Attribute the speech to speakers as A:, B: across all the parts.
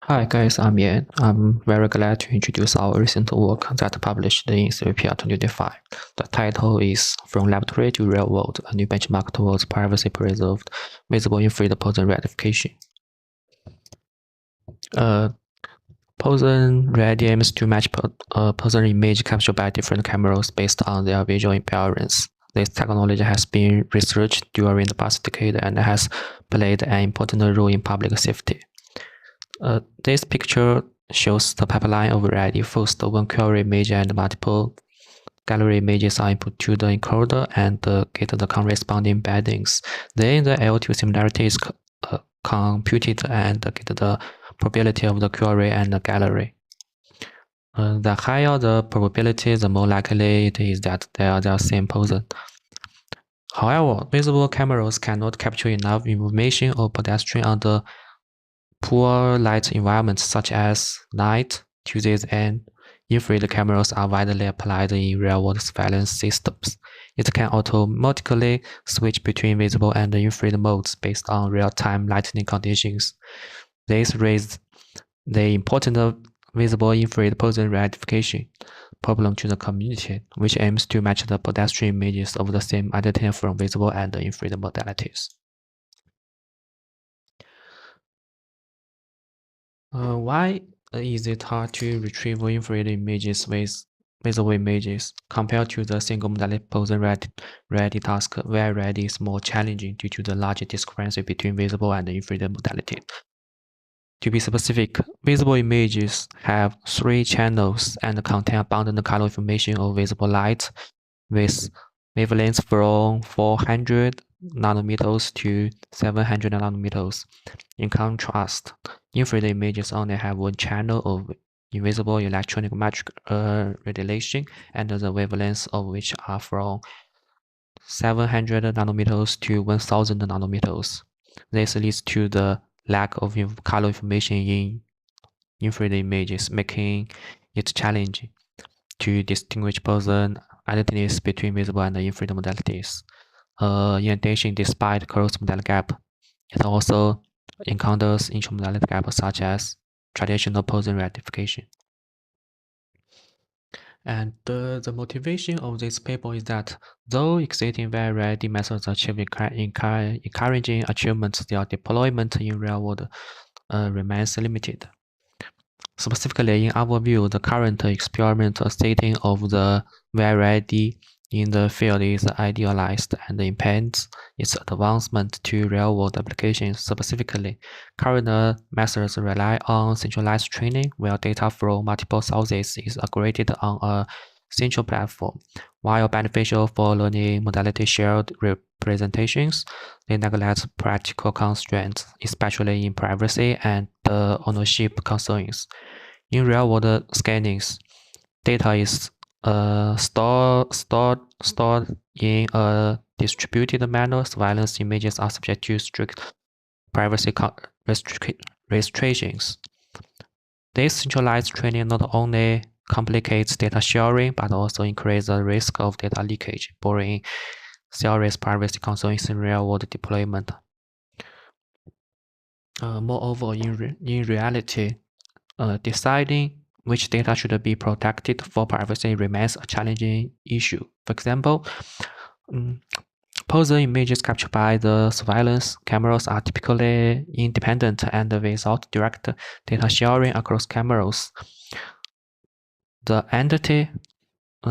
A: Hi guys, I'm Yan. I'm very glad to introduce our recent work that published in CVPR2025. The title is From Laboratory to Real World, a new benchmark towards privacy-preserved visible infrared Poisson rectification. Poisson ReID aims to match Poisson image captured by different cameras based on their visual appearance. This technology has been researched during the past decade and has played an important role in public safety. This picture shows the pipeline of ReID. First, one query image and multiple gallery images are input to the encoder and get the corresponding embeddings. Then the L2 similarity is computed and get the probability of the query and the gallery. The higher the probability, the more likely it is that they are the same Poisson. However, visible cameras cannot capture enough information of pedestrian under poor light environments such as night, Tuesdays, and infrared cameras are widely applied in real-world surveillance systems. It can automatically switch between visible and infrared modes based on real-time lighting conditions. This raises the important visible infrared Poisson rectification problem to the community, which aims to match the pedestrian images of the same identity from visible and infrared modalities. Why is it hard to retrieve infrared images with visible images compared to the single modality Poisson ReID task, where ReID is more challenging due to the large discrepancy between visible and infrared modality? To be specific, visible images have 3 channels and contain abundant color information of visible light with wavelengths from 400 nanometers to 700 nanometers. In contrast, infrared images only have one channel of invisible electronic radiation, and the wavelengths of which are from 700 nanometers to 1000 nanometers. This leads to the lack of color information in infrared images, making it challenging to distinguish Poisson identities between visible and infrared modalities. In addition, despite close modality gap, it also encounters intramodality gaps such as traditional Poisson rectification. And the motivation of this paper is that though existing VI-ReID methods achieve encouraging achievements, their deployment in real world remains limited. Specifically, in our view, the current experimental setting of the VI-ReID in the field is idealized and impends its advancement to real-world applications. Specifically, current methods rely on centralized training, where data from multiple sources is aggregated on a central platform. While beneficial for learning modality shared representations, they neglect practical constraints, especially in privacy and ownership concerns. In real-world scannings, data is stored in a distributed manner. Surveillance images are subject to strict privacy restrictions. This centralized training not only complicates data sharing, but also increases the risk of data leakage, bringing serious privacy concerns in real-world deployment. Moreover, in reality, deciding which data should be protected for privacy remains a challenging issue. For example, Poisson images captured by the surveillance cameras are typically independent and without direct data sharing across cameras. The entity,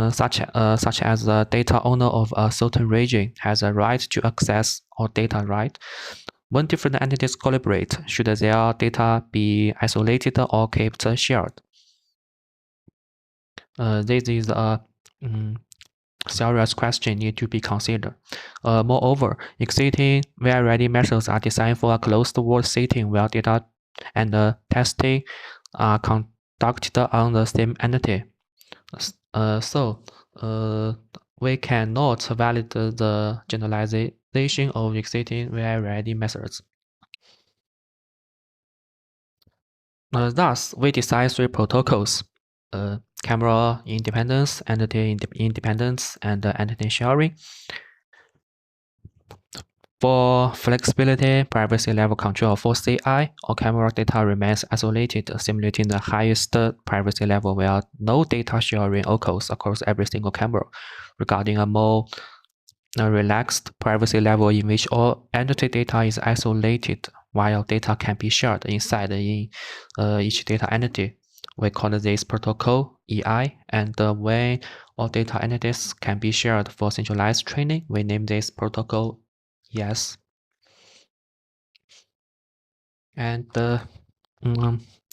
A: such as the data owner of a certain region, has a right to access all data, right? When different entities collaborate, should their data be isolated or kept shared? This is a serious question need to be considered. Moreover, existing VI-ReID methods are designed for a closed world setting where data and testing are conducted on the same entity. So we cannot validate the generalization of existing VI-ReID methods. Thus, we design 3 protocols: camera independence, entity independence, and entity sharing. For flexibility, privacy level control for CI, all camera data remains isolated, simulating the highest privacy level where no data sharing occurs across every single camera. Regarding a more relaxed privacy level in which all entity data is isolated, while data can be shared inside each data entity. We call this protocol EI, and when all data entities can be shared for centralized training, we name this protocol ES. And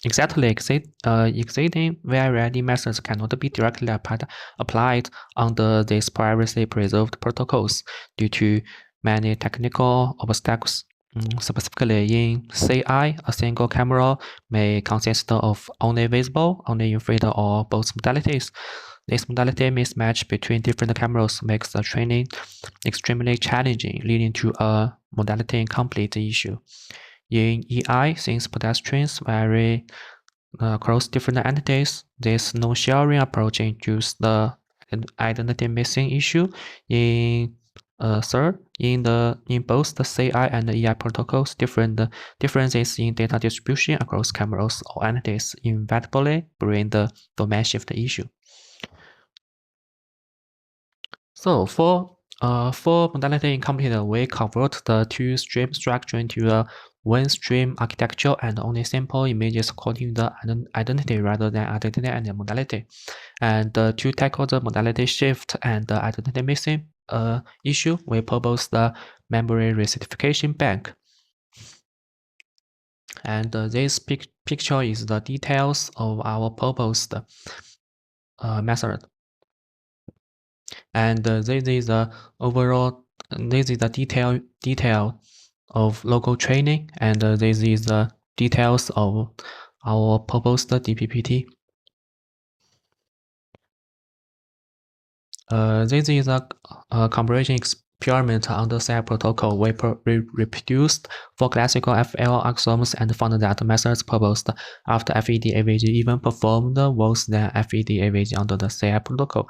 A: existing VI-ReID methods cannot be directly applied under these privacy-preserved protocols due to many technical obstacles. Specifically in CI, a single camera may consist of only visible, only infrared, or both modalities. This modality mismatch between different cameras makes the training extremely challenging, leading to a modality incomplete issue. In EI, since pedestrians vary across different entities, this no-sharing approach introduces the identity missing issue. In in both the CI and the EI protocols, differences in data distribution across cameras or entities inevitably bring the domain shift issue. So for modality incomplete, we convert the two-stream structure into a one-stream architecture and only sample images according to the identity rather than identity and the modality. And to tackle the modality shift and the identity missing issue, we propose the memory recertification bank. And this picture is the details of our proposed method. And this is the overall. This is the detail of local training, and this is the details of our proposed DPPT. This is a comparison experiment on the CI protocol. We reproduced four classical FL axioms and found that methods proposed after FED-AVG even performed worse than FED-AVG under the CI protocol.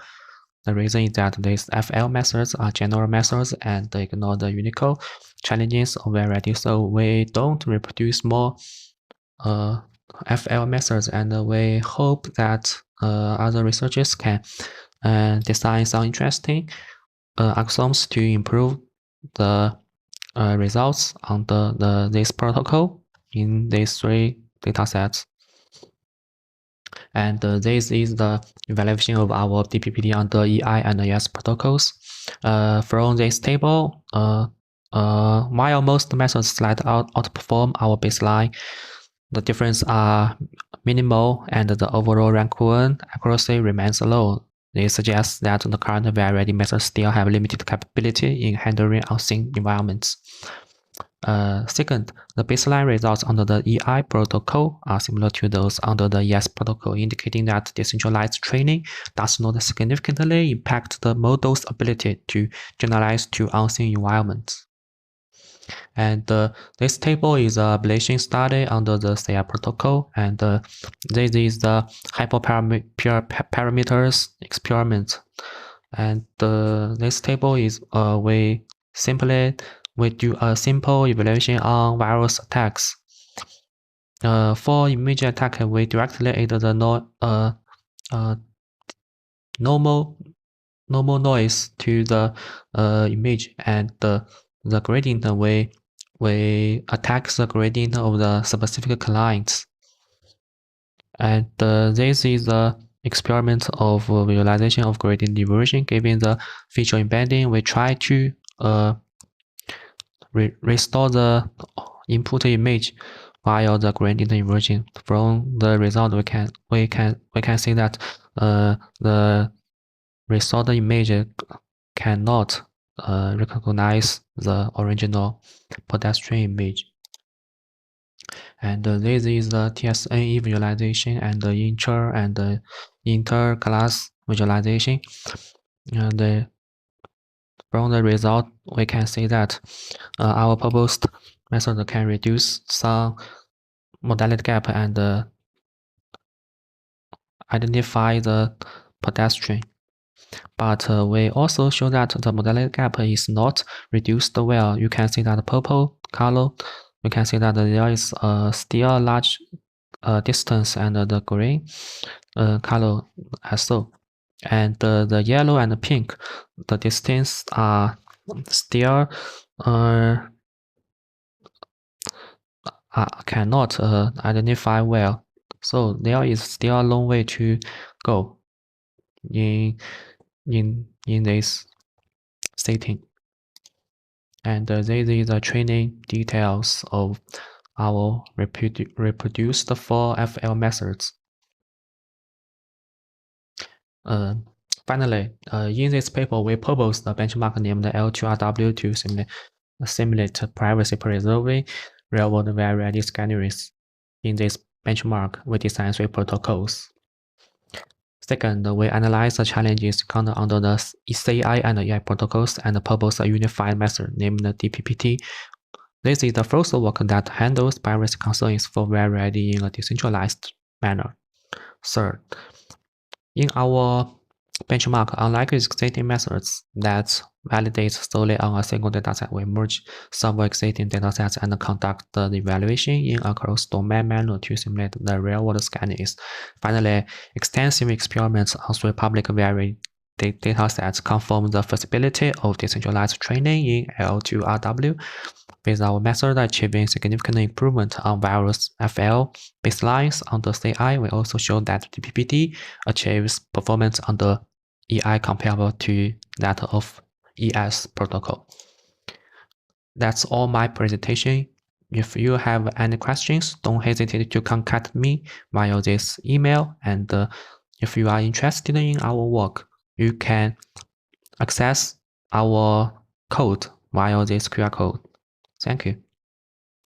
A: The reason is that these FL methods are general methods and ignore the Unicode challenges of VI-ReID, so we don't reproduce more FL methods, and we hope that other researchers can design some interesting axioms to improve the results under this protocol in these three datasets. And this is the evaluation of our DPPT under EI and ES protocols. From this table, while most methods slightly outperform our baseline, the differences are minimal and the overall rank 1 accuracy remains low. This suggests that the current VI-ReID methods still have limited capability in handling unseen environments. Second, the baseline results under the EI protocol are similar to those under the ES protocol, indicating that decentralized training does not significantly impact the model's ability to generalize to unseen environments. And this table is a ablation study under the CI protocol, and this is the hyperparameters experiment. And this table is we do a simple evaluation on virus attacks. For image attack, we directly add the normal noise to the image, and the gradient we attack the gradient of the specific clients. And this is the experiment of visualization of gradient diversion. Given the feature embedding, we try to restore the input image while the gradient inversion. From the result, we can see that the restored image cannot recognize the original pedestrian image. And this is the TSNE visualization and the inter-class visualization. And from the result, we can see that our proposed method can reduce some modality gap and identify the pedestrian. But we also show that the modality gap is not reduced well. You can see that purple color, you can see that there is still a large distance, and the green color as so. And the yellow and the pink, the distance are still cannot identify well. So there is still a long way to go in this setting. And this is the training details of our reproduced 4 FL methods. Finally, in this paper, we proposed the benchmark named L2RW to simulate privacy preserving real-world VI-ReID scanneries. In this benchmark, we designed 3 protocols. Second, we analyze the challenges encountered under the CI and EI protocols and propose a unified method named DPPT. This is the first work that handles privacy concerns for VI-ReID in a decentralized manner. Third, in our benchmark, unlike existing methods that validate solely on a single dataset, we merge several existing datasets and conduct the evaluation in a cross-domain manner to simulate the real-world scanneries. Finally, extensive experiments on 3 public VI-ReID datasets confirm the feasibility of decentralized training in L2RW, with our method achieving significant improvement on various FL baselines under CI. We also show that DPPT achieves performance under EI comparable to that of ES protocol. That's all my presentation. If you have any questions, don't hesitate to contact me via this email. And if you are interested in our work, you can access our code via this QR code. Thank you.